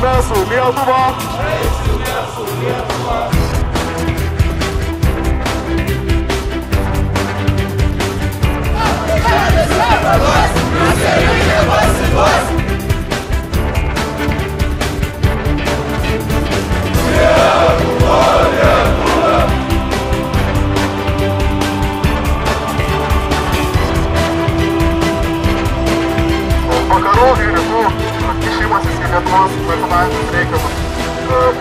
Eisime su Lietuva! Eisime su Lietuva! Vakarų ir rytų kišimasis į Lietuvos nacionalinius reikalus,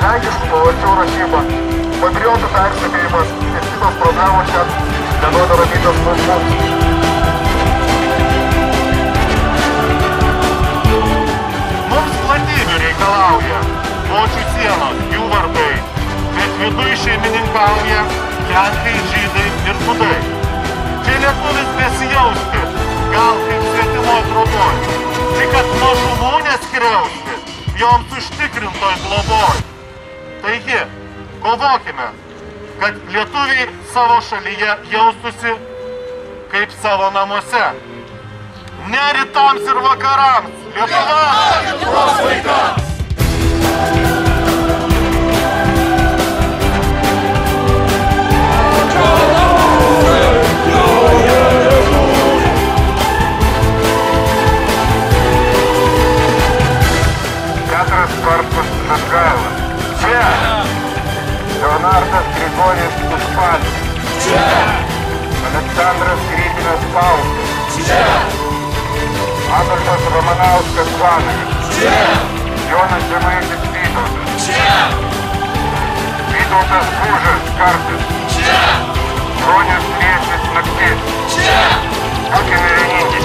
lenkiškų pavardžių rašyba, patriotų persekiojimas ir kitos problemos čia neduoda ramybės mums. Mums platybių reikalauja bočių sienos, jų vartai, bet viduj šeimininkauja lenkai, žydai ir gudai. Čia lietuvis besijausti, gal kaip svetimoj troboj, tik kad mažumų neskriausti, joms užtikrintoj globoj. Taigi, kovokime, kad lietuviai savo šalyje jaustusi kaip savo namuose. Ne rytams ir vakarams, Lietuva! Lietuvos vaikams! Čia! Leonardas Grigoris Užpalis. Čia! Aleksandras Krybinas Pausas. Čia! Adolfas Ramanauskas Vanagas. Čia! Jonas Žemaitis Vytautas. Čia! Vytautas Būžas Kartas. Čia! Bronius Liesis Naktis. Čia! Būkime vieningi.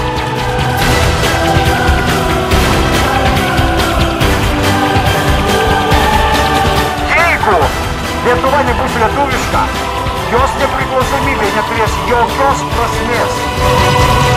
Lietuva nebus lietuviška, jos nepriklausomybė neturės jokios prasmės.